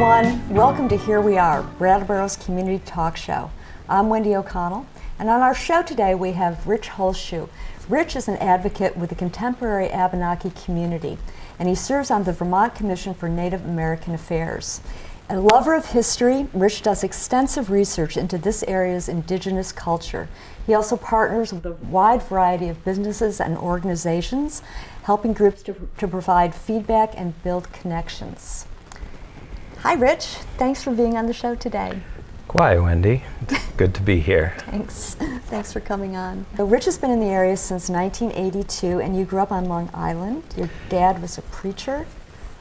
everyone. Welcome to Here We Are, Brattleboro's Community Talk Show. I'm Wendy O'Connell, and on our show today we have Rich Holschuh. Rich is an advocate with the contemporary Abenaki community, and he serves on the Vermont Commission for Native American Affairs. A lover of history, Rich does extensive research into this area's indigenous culture. He also partners with a wide variety of businesses and organizations, helping groups to provide feedback and build connections. Hi, Rich. Thanks for being on the show today. Why, Wendy? It's good to be here. Thanks. Thanks for coming on. So Rich has been in the area since 1982, and you grew up on Long Island. Your dad was a preacher.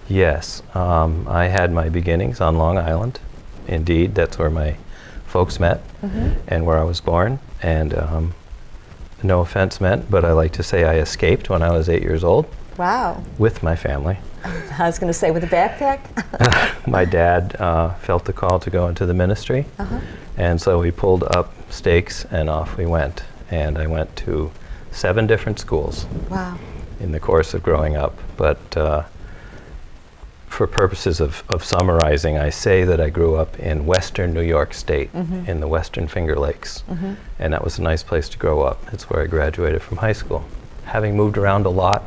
Yes, I had my beginnings on Long Island. Indeed, that's where my folks met and where I was born. And no offense meant, but I like to say I escaped when I was 8 years old. Wow. With my family. I was going to say with a backpack. My dad felt the call to go into the ministry, and so we pulled up stakes and off we went. And I went to 7 different schools. Wow. In the course of growing up. But for purposes of summarizing, I say that I grew up in western New York State, in the Western Finger Lakes. And that was a nice place to grow up. It's where I graduated from high school. Having moved around a lot,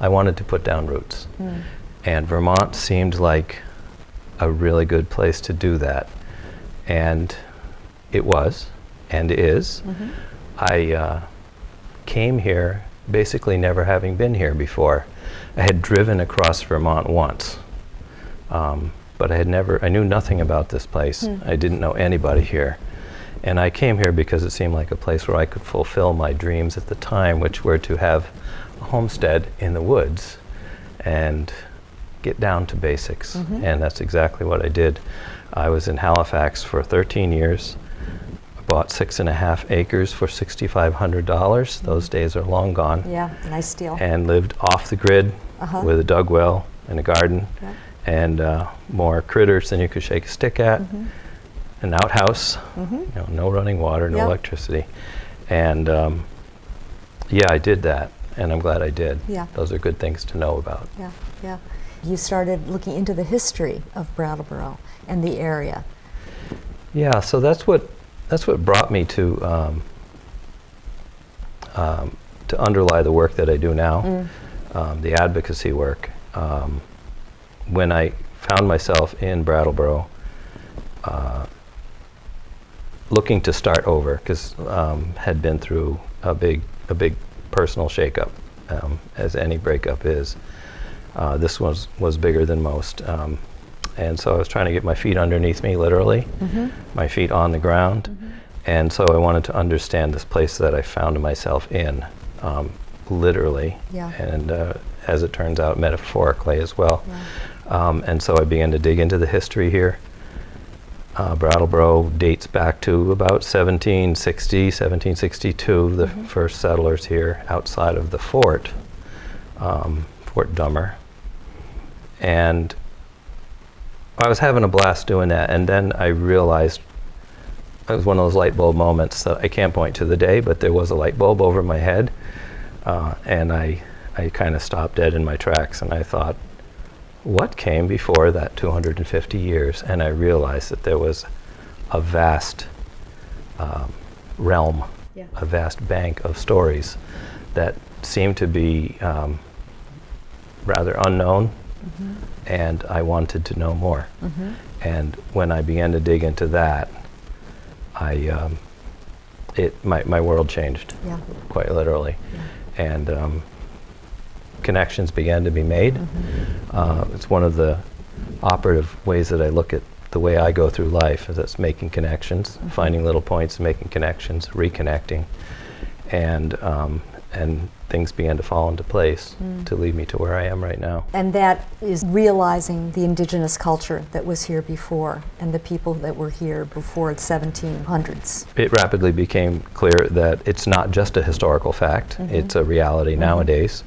I wanted to put down roots. And Vermont seemed like a really good place to do that. And it was, and is. I came here basically never having been here before. I had driven across Vermont once, but I knew nothing about this place. I didn't know anybody here. And I came here because it seemed like a place where I could fulfill my dreams at the time, which were to have a homestead in the woods and get down to basics. And that's exactly what I did. I was in Halifax for 13 years. I bought 6.5 acres for $6,500. Those days are long gone. Yeah, nice deal. And lived off the grid with a dug well and a garden and more critters than you could shake a stick at. An outhouse, you know, no running water, no electricity. And yeah, I did that, and I'm glad I did. Those are good things to know about. You started looking into the history of Brattleboro and the area. Yeah, so that's what brought me to underlie the work that I do now, the advocacy work. When I found myself in Brattleboro, looking to start over, because had been through a big personal shakeup, as any breakup is. This was bigger than most, and so I was trying to get my feet underneath me, literally, my feet on the ground, and so I wanted to understand this place that I found myself in, literally, and as it turns out, metaphorically as well. And so I began to dig into the history here. Brattleboro dates back to about 1760, 1762, the first settlers here outside of the fort, Fort Dummer. And I was having a blast doing that, and then I realized it was one of those light bulb moments that I can't point to the day, but there was a light bulb over my head, and I kind of stopped dead in my tracks, and I thought, what came before that 250 years? And I realized that there was a vast realm, a vast bank of stories that seemed to be rather unknown, and I wanted to know more. And when I began to dig into that, my world changed, quite literally. And connections began to be made. It's one of the operative ways that I look at the way I go through life, is that's making connections, finding little points, making connections, reconnecting, and things began to fall into place to lead me to where I am right now. And that is realizing the indigenous culture that was here before and the people that were here before the 1700s. It rapidly became clear that it's not just a historical fact, it's a reality nowadays.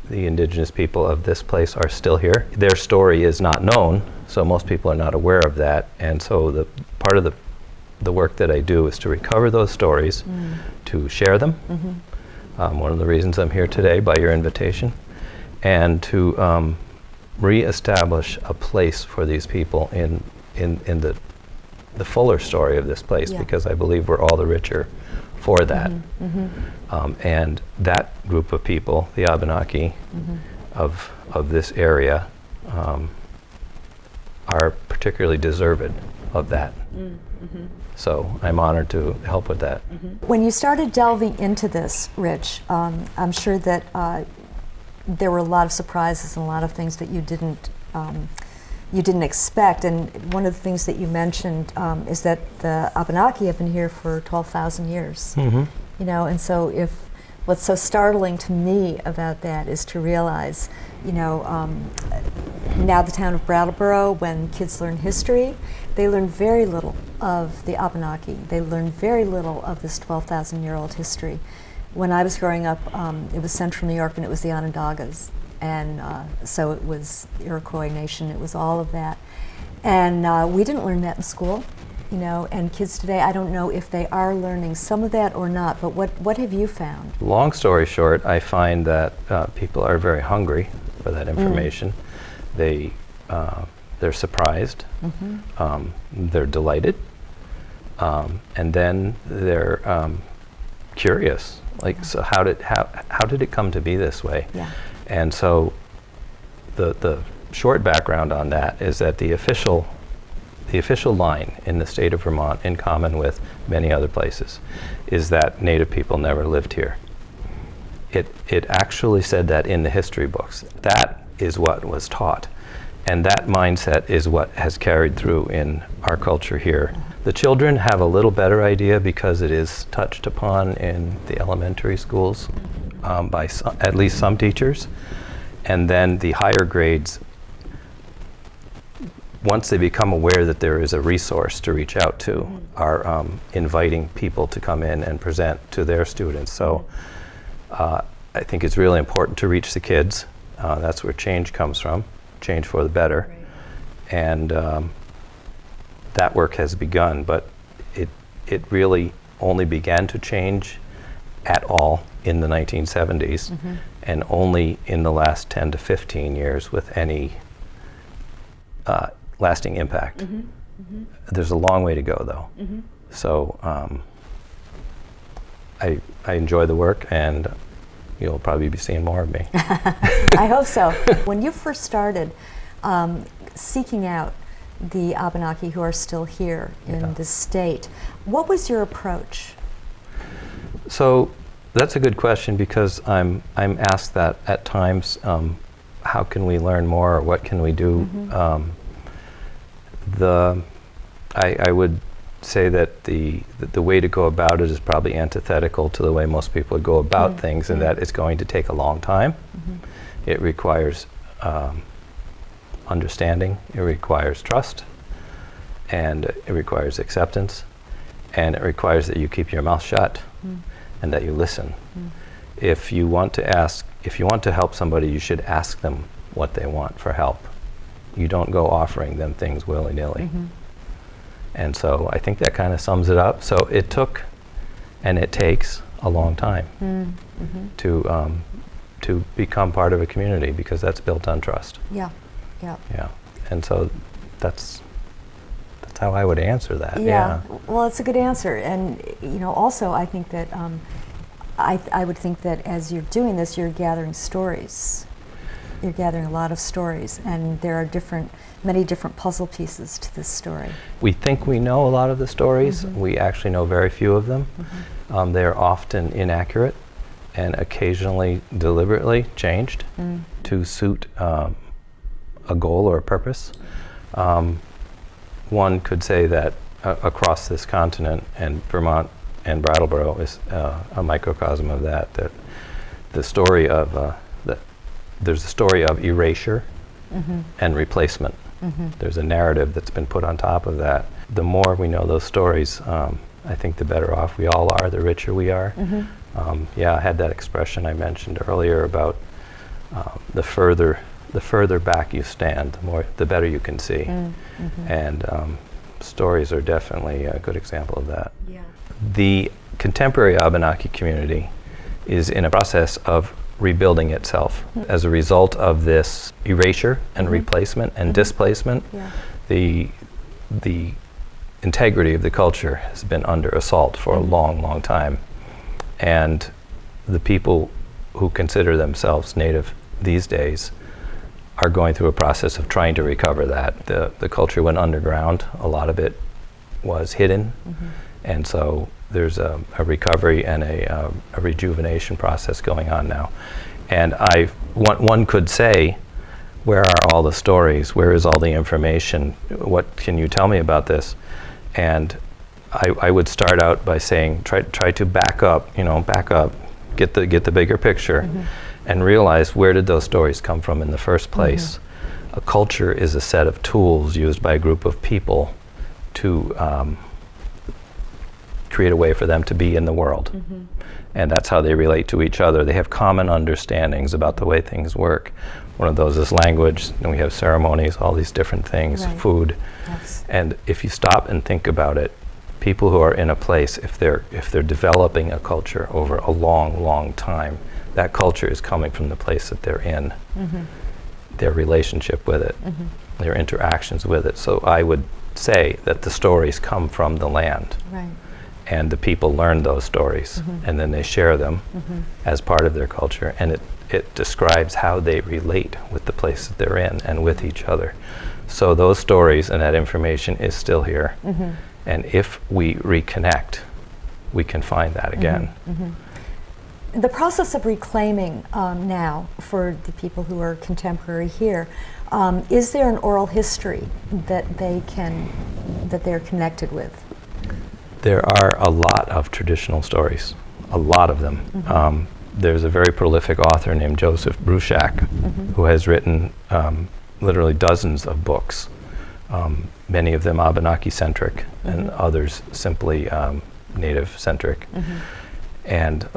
The indigenous people of this place are still here. Their story is not known, so most people are not aware of that. And so the part of the work that I do is to recover those stories, to share them. One of the reasons I'm here today, by your invitation, and to reestablish a place for these people in the fuller story of this place, because I believe we're all the richer for that. And that group of people, the Abenaki of this area, are particularly deserved of that. So I'm honored to help with that. When you started delving into this, Rich, I'm sure that there were a lot of surprises and a lot of things that you didn't expect. And one of the things that you mentioned is that the Abenaki have been here for 12,000 years. You know, and so what's so startling to me about that is to realize, you know, now the town of Brattleboro, when kids learn history, they learn very little of the Abenaki. They learn very little of this 12,000-year-old history. When I was growing up, it was Central New York, and it was the Onondagas. And so it was Iroquois Nation, it was all of that. And we didn't learn that in school, you know, and kids today, I don't know if they are learning some of that or not, but what have you found? Long story short, I find that people are very hungry for that information. They're surprised, they're delighted, and then they're curious. Like, so how did it come to be this way? And so the short background on that is that the official line in the state of Vermont, in common with many other places, is that Native people never lived here. It actually said that in the history books. That is what was taught. And that mindset is what has carried through in our culture here. The children have a little better idea because it is touched upon in the elementary schools by at least some teachers. And then the higher grades, once they become aware that there is a resource to reach out to, are inviting people to come in and present to their students. So I think it's really important to reach the kids. That's where change comes from, change for the better. And that work has begun, but it really only began to change at all in the 1970s, and only in the last 10 to 15 years with any lasting impact. There's a long way to go, though. So I enjoy the work, and you'll probably be seeing more of me. I hope so. When you first started seeking out the Abenaki who are still here in this state, what was your approach? So that's a good question, because I'm asked that at times. How can we learn more, or what can we do? I would say that the way to go about it is probably antithetical to the way most people would go about things, and that it's going to take a long time. It requires understanding, it requires trust, and it requires acceptance, and it requires that you keep your mouth shut and that you listen. If you want to help somebody, you should ask them what they want for help. You don't go offering them things willy-nilly. And so I think that kind of sums it up. So it took, and it takes, a long time to become part of a community, because that's built on trust. Yeah. And so that's how I would answer that. Well, it's a good answer. And you know, also I think that I would think that as you're doing this, you're gathering stories. You're gathering a lot of stories, and there are many different puzzle pieces to this story. We think we know a lot of the stories. We actually know very few of them. They're often inaccurate and occasionally deliberately changed to suit a goal or a purpose. One could say that across this continent, and Vermont and Brattleboro is a microcosm of that, the story of there's a story of erasure and replacement. There's a narrative that's been put on top of that. The more we know those stories, I think the better off we all are, the richer we are. I had that expression I mentioned earlier about the further back you stand, the better you can see. And stories are definitely a good example of that. The contemporary Abenaki community is in a process of rebuilding itself. As a result of this erasure and replacement and displacement, the integrity of the culture has been under assault for a long, long time. And the people who consider themselves Native these days are going through a process of trying to recover that. The culture went underground. A lot of it was hidden. And so there's a recovery and a rejuvenation process going on now. And one could say, where are all the stories? Where is all the information? What can you tell me about this? And I would start out by saying, try to back up, get the bigger picture, and realize, where did those stories come from in the first place? A culture is a set of tools used by a group of people to create a way for them to be in the world. And that's how they relate to each other. They have common understandings about the way things work. One of those is language, and we have ceremonies, all these different things, food. And if you stop and think about it, people who are in a place, if they're developing a culture over a long, long time, that culture is coming from the place that they're in, their relationship with it, their interactions with it. So I would say that the stories come from the land. And the people learn those stories, and then they share them as part of their culture, and it describes how they relate with the place that they're in and with each other. So those stories and that information is still here, and if we reconnect, we can find that again. The process of reclaiming now, for the people who are contemporary here, is there an oral history that they're connected with? There are a lot of traditional stories, a lot of them. There's a very prolific author named Joseph Bruchac, who has written literally dozens of books, many of them Abenaki-centric, and others simply Native-centric. And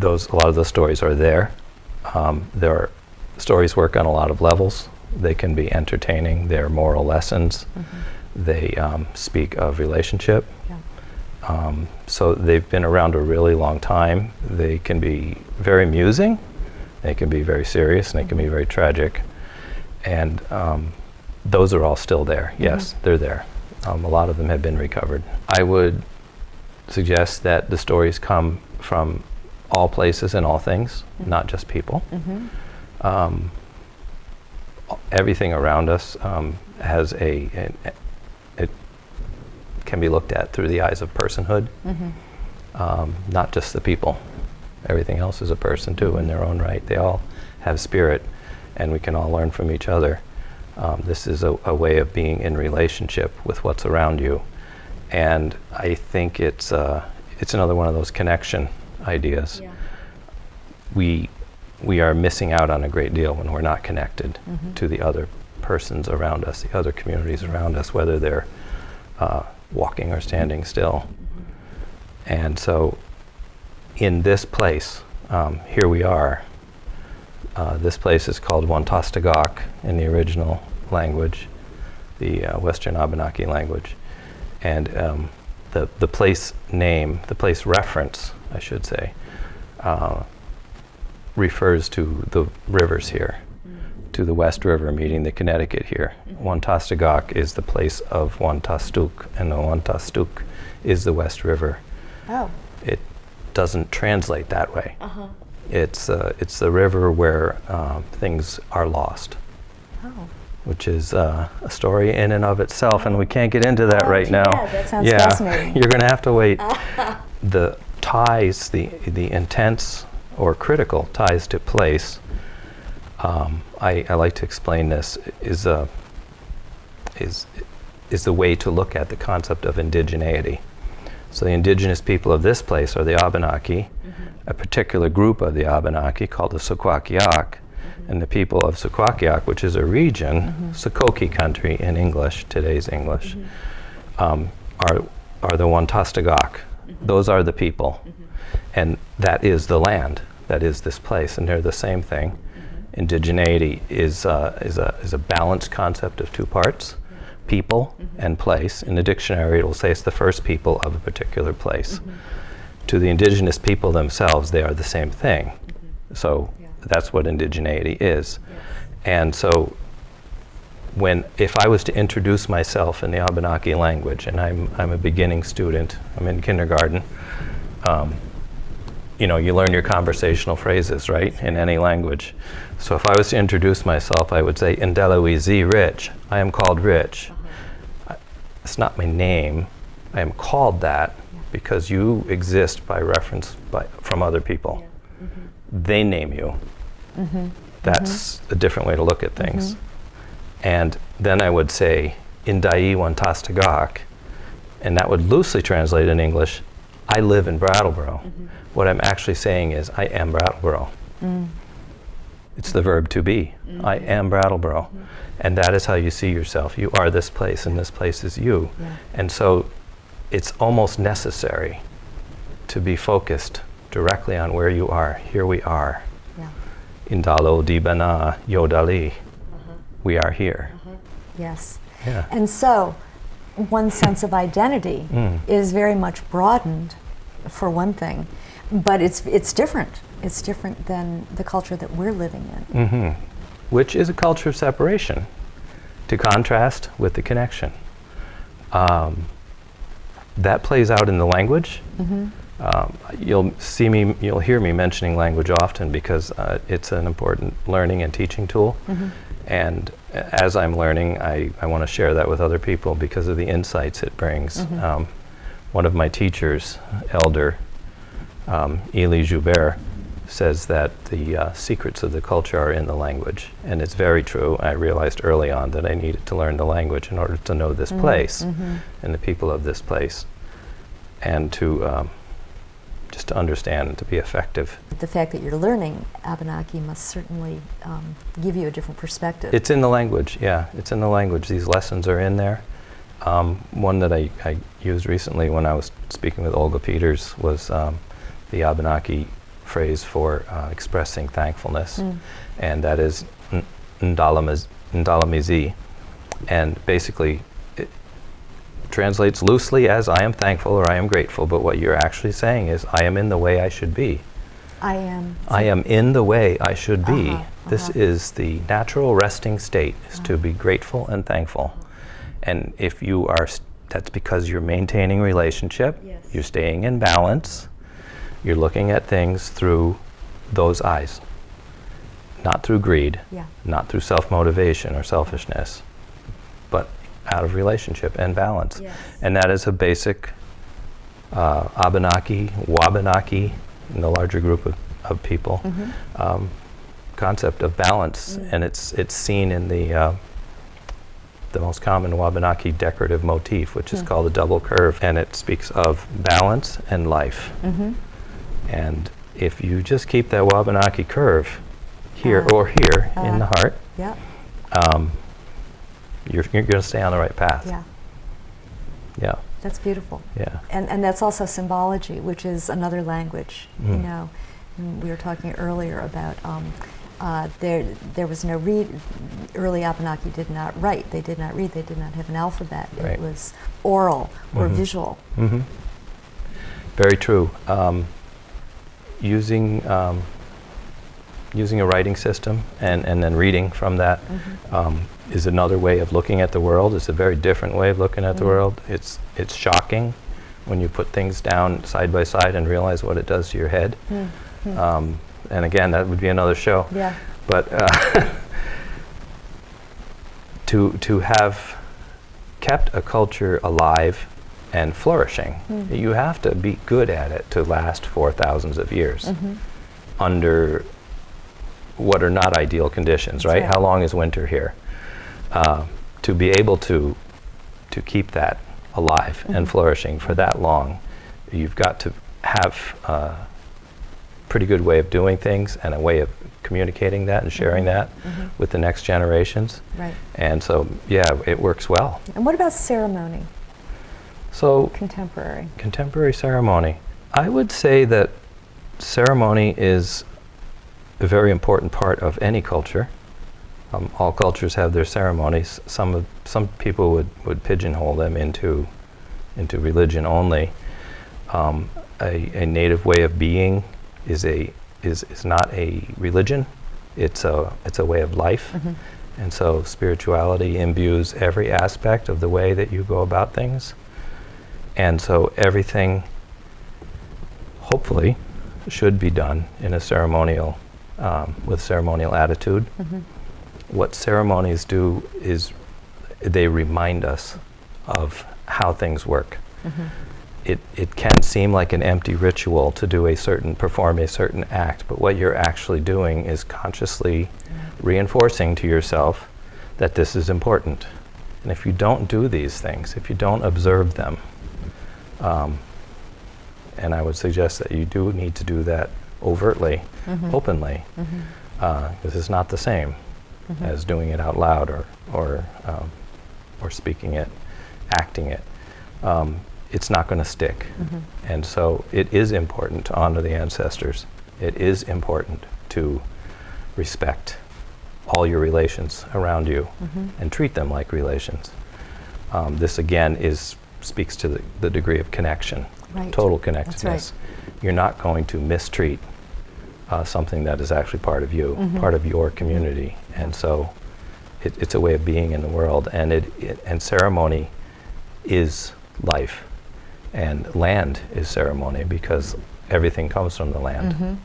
a lot of those stories are there. Stories work on a lot of levels. They can be entertaining, they're moral lessons, they speak of relationship. So they've been around a really long time. They can be very amusing, they can be very serious, and they can be very tragic. And those are all still there. Yes, they're there. A lot of them have been recovered. I would suggest that the stories come from all places and all things, not just people. Everything around us has it can be looked at through the eyes of personhood, not just the people. Everything else is a person too in their own right. They all have spirit, and we can all learn from each other. This is a way of being in relationship with what's around you, and I think it's another one of those connection ideas. We are missing out on a great deal when we're not connected to the other persons around us, the other communities around us, whether they're walking or standing still. And so in this place, here we are. This place is called Wantastagak in the original language, the Western Abenaki language. And the place name, the place reference, I should say, refers to the rivers here, to the West River meeting the Connecticut here. Wantastagak is the place of Wantastuk, and the Wantastuk is the West River. It doesn't translate that way. It's the river where things are lost, which is a story in and of itself, and we can't get into that right now. That sounds fascinating. You're going to have to wait. The ties, the intense or critical ties to place, I like to explain this, is the way to look at the concept of indigeneity. So the indigenous people of this place are the Abenaki, a particular group of the Abenaki called the Sequoiaque, and the people of Sequoiaque, which is a region, Sekoki country in English, today's English, are the Wantastagak. Those are the people, and that is the land, that is this place, and they're the same thing. Indigeneity is a balanced concept of two parts, people and place. In the dictionary, it will say it's the first people of a particular place. To the indigenous people themselves, they are the same thing. So that's what indigeneity is. And so if I was to introduce myself in the Abenaki language, and I'm a beginning student, I'm in kindergarten, you know, you learn your conversational phrases, right, in any language. So if I was to introduce myself, I would say, Indelewizi Rich. I am called Rich. It's not my name. I am called that because you exist by reference from other people. They name you. That's a different way to look at things. And then I would say, Indai Wantastagak, and that would loosely translate in English, I live in Brattleboro. What I'm actually saying is, I am Brattleboro. It's the verb to be. I am Brattleboro. And that is how you see yourself. You are this place, and this place is you. And so it's almost necessary to be focused directly on where you are. Here we are. Indalo Dibana Yodali. We are here. Yes. Yeah. And so one sense of identity is very much broadened, for one thing, but it's different. It's different than the culture that we're living in. Which is a culture of separation, to contrast with the connection. That plays out in the language. You'll hear me mentioning language often because it's an important learning and teaching tool. And as I'm learning, I want to share that with other people because of the insights it brings. One of my teachers, Elder Eli Joubert, says that the secrets of the culture are in the language. And it's very true. I realized early on that I needed to learn the language in order to know this place and the people of this place, and to just to understand and to be effective. The fact that you're learning Abenaki must certainly give you a different perspective. It's in the language, yeah. It's in the language. These lessons are in there. One that I used recently when I was speaking with Olga Peters was the Abenaki phrase for expressing thankfulness, and that is Ndalamizi, and basically it translates loosely as I am thankful or I am grateful, but what you're actually saying is I am in the way I should be. I am in the way I should be. This is the natural resting state, is to be grateful and thankful. And if you are, that's because you're maintaining relationship, you're staying in balance, you're looking at things through those eyes, not through greed, not through self-motivation or selfishness, but out of relationship and balance. And that is a basic Abenaki, Wabanaki, in the larger group of people, concept of balance. And it's seen in the most common Wabanaki decorative motif, which is called the double curve, and it speaks of balance and life. And if you just keep that Wabanaki curve here or here in the heart, you're going to stay on the right path. Yeah. That's beautiful. Yeah. And that's also symbology, which is another language. You know, and we were talking earlier about there was no read. Early Abenaki did not write. They did not read. They did not have an alphabet. It was oral or visual. Very true. Using a writing system and then reading from that is another way of looking at the world. It's a very different way of looking at the world. It's shocking when you put things down side by side and realize what it does to your head. And again, that would be another show. But to have kept a culture alive and flourishing, you have to be good at it to last for thousands of years under what are not ideal conditions, right? How long is winter here? To be able to keep that alive and flourishing for that long, you've got to have a pretty good way of doing things and a way of communicating that and sharing that with the next generations. And so, yeah, it works well. And what about ceremony? So contemporary ceremony. I would say that ceremony is a very important part of any culture. All cultures have their ceremonies. Some people would pigeonhole them into religion only. A native way of being is not a religion. it's a way of life. And so spirituality imbues every aspect of the way that you go about things. And so everything, hopefully, should be done in a ceremonial, with ceremonial attitude. What ceremonies do is they remind us of how things work. It can seem like an empty ritual to perform a certain act, but what you're actually doing is consciously reinforcing to yourself that this is important. And if you don't do these things, if you don't observe them, and I would suggest that you do need to do that overtly, openly, because it's not the same as doing it out loud or speaking it, acting it. It's not going to stick. And so it is important to honor the ancestors. It is important to respect all your relations around you and treat them like relations. This again speaks to the degree of connection, total connectedness. You're not going to mistreat something that is actually part of you, part of your community. And so it's a way of being in the world. And ceremony is life. And land is ceremony because everything comes from the land.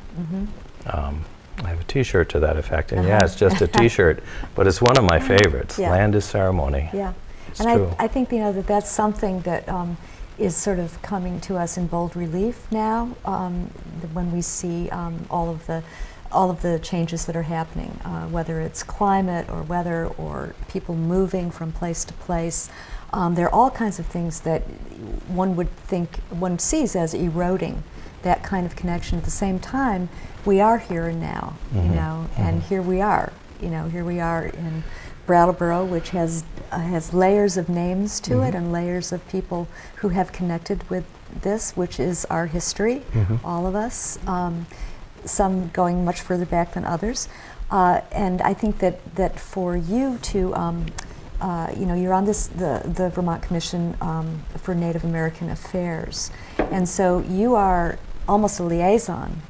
I have a T-shirt to that effect, and yeah, it's just a T-shirt, but it's one of my favorites. Land is ceremony. It's and true. I think that's something that is sort of coming to us in bold relief now when we see all of the changes that are happening, whether it's climate or weather or people moving from place to place. There are all kinds of things that one sees as eroding that kind of connection. At the same time, we are here and now, and here we are in Brattleboro, which has layers of names to it and layers of people who have connected with this, which is our history, all of us, some going much further back than others. And I think that for you to, you're on the Vermont Commission for Native American Affairs, and so you are almost a liaison,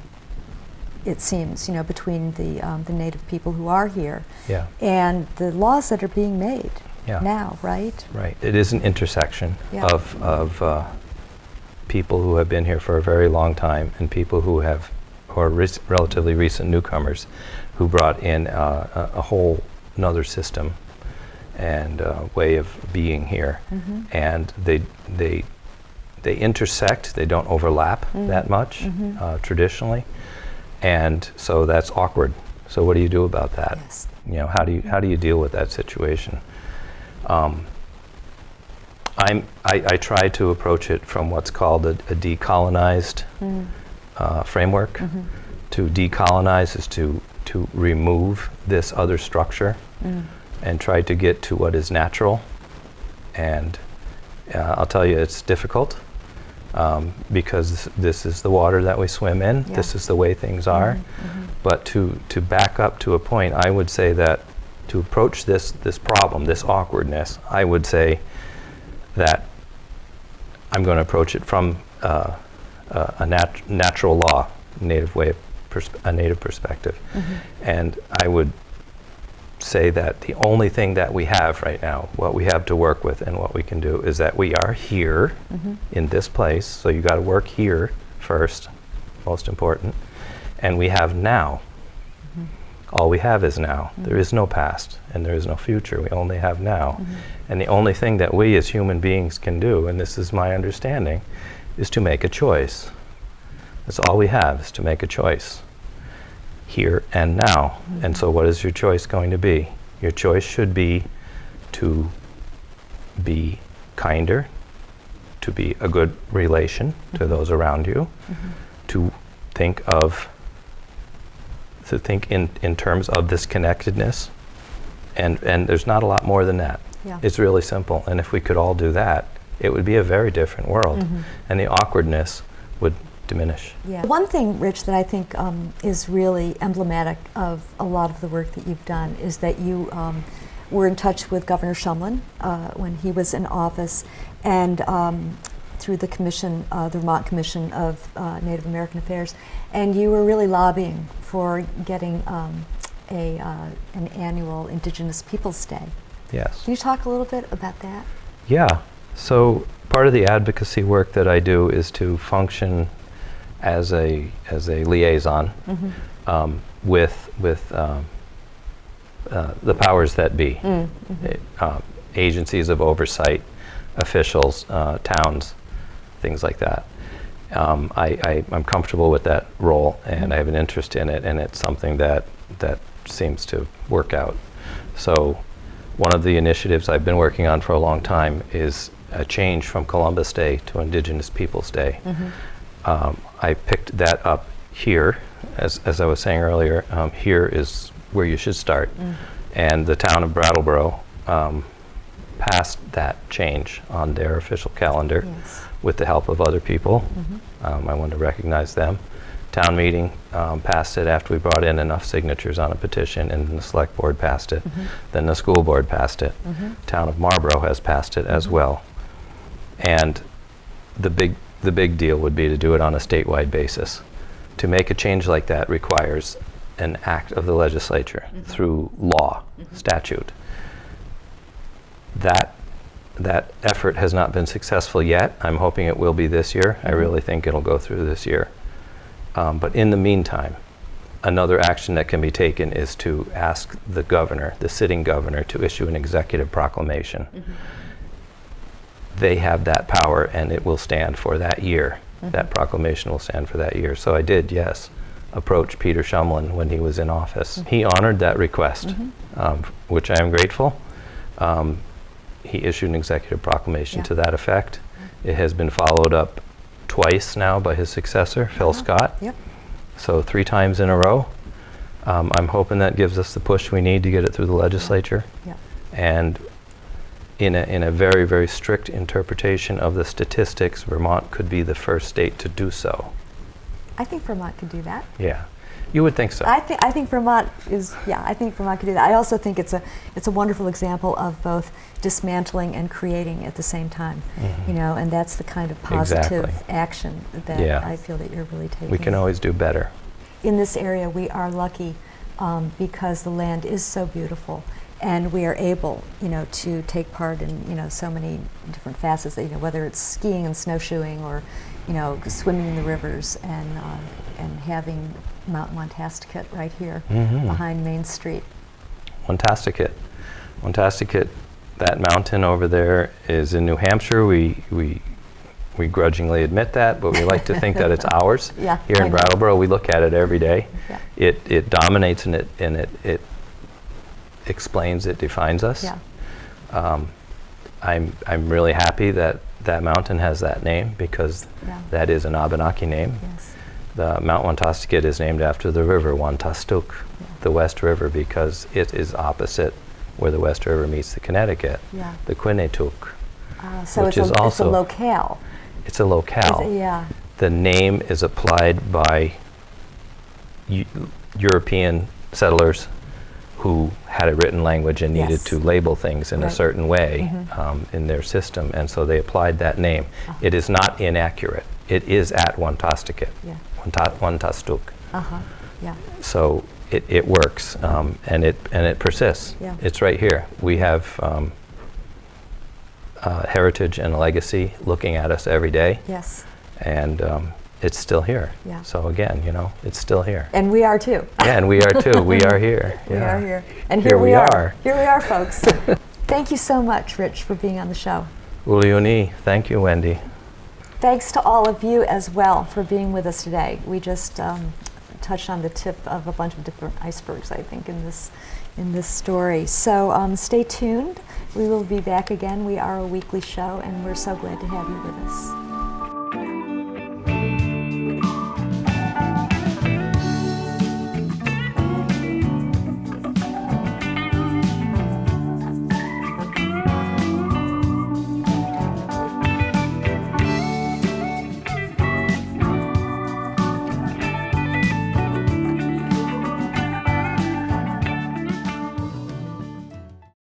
it seems, between the Native people who are here and the laws that are being made now, right? Right. It is an intersection of people who have been here for a very long time and people who are relatively recent newcomers who brought in a whole another system and way of being here. And they intersect, they don't overlap that much traditionally. And so that's awkward. So what do you do about that? Yes. How do you deal with that situation? I try to approach it from what's called a decolonized framework. To decolonize is to remove this other structure and try to get to what is natural. And I'll tell you, it's difficult. Because this is the water that we swim in, this is the way things are. But to back up to a point, I would say that to approach this problem, this awkwardness, I would say that I'm going to approach it from a natural law, a native perspective. And I would say that the only thing that we have right now, what we have to work with and what we can do is that we are here in this place. So you got to work here first, most important. And we have now. All we have is now. There is no past and there is no future. We only have now. And the only thing that we as human beings can do, and this is my understanding, is to make a choice. That's all we have, is to make a choice. Here and now. And so what is your choice going to be? Your choice should be to be kinder, to be a good relation to those around you, to think in terms of this connectedness, and there's not a lot more than that. It's really simple, and if we could all do that, it would be a very different world, and the awkwardness would diminish. One thing, Rich, that I think is really emblematic of a lot of the work that you've done is that you were in touch with Governor Shumlin when he was in office, and through the commission, the Vermont Commission of Native American Affairs, and you were really lobbying for getting an annual Indigenous Peoples Day. Yes. Can you talk a little bit about that? Yeah. So part of the advocacy work that I do is to function as a liaison with the powers that be, agencies of oversight, officials, towns, things like that. I'm comfortable with that role, and I have an interest in it, and it's something that seems to work out. So one of the initiatives I've been working on for a long time is a change from Columbus Day to Indigenous Peoples Day. I picked that up here, as I was saying earlier. Here is where you should start, and the town of Brattleboro passed that change on their official calendar with the help of other people. I want to recognize them. Town meeting passed it after we brought in enough signatures on a petition, and the select board passed it. Then the school board passed it. Town of Marlborough has passed it as well. And the big deal would be to do it on a statewide basis. To make a change like that requires an act of the legislature through law, statute. That effort has not been successful yet. I'm hoping it will be this year. I really think it'll go through this year. But in the meantime, another action that can be taken is to ask the governor, the sitting governor, to issue an executive proclamation. They have that power, and it will stand for that year. That proclamation will stand for that year. So I did, yes, approach Peter Shumlin when he was in office. He honored that request, which I am grateful. He issued an executive proclamation to that effect. It has been followed up twice now by his successor, Phil Scott. So 3 times in a row. I'm hoping that gives us the push we need to get it through the legislature. And in a very, very strict interpretation of the statistics, Vermont could be the first state to do so. I think Vermont could do that. Yeah, you would think so. I think Vermont is, I think Vermont could do that. I also think it's a wonderful example of both dismantling and creating at the same time. You know, and that's the kind of positive action that I feel that you're really taking. We can always do better. In this area, we are lucky because the land is so beautiful, and we are able, to take part in, so many different facets. That, whether it's skiing and snowshoeing, or, swimming in the rivers, and having Mount Wantasticate right here behind Main Street. Wantasticate, that mountain over there is in New Hampshire. We grudgingly admit that, but we like to think that it's ours. Here in Brattleboro, we look at it every day. It dominates, and it explains, it defines us. I'm really happy that mountain has that name, because that is an Abenaki name. The Mount Wantasticate is named after the river Wantastuk, the West River, because it is opposite where the West River meets the Connecticut, the Quinnetuk. So it's a locale. It's a locale. The name is applied by European settlers who had a written language and needed to label things in a certain way in their system, and so they applied that name. It is not inaccurate. It is at Wantasticate, Wantastuk. So it works, and it persists. It's right here. We have heritage and legacy looking at us every day. And it's still here. So again, it's still here. And we are too. And we are too. We are here. We are here. And here we are. Here we are, folks. Thank you so much, Rich, for being on the show. Uliuni. Thank you, Wendy. Thanks to all of you as well for being with us today. We just touched on the tip of a bunch of different icebergs, I think, in this story. So stay tuned. We will be back again. We are a weekly show, and we're so glad to have you with us.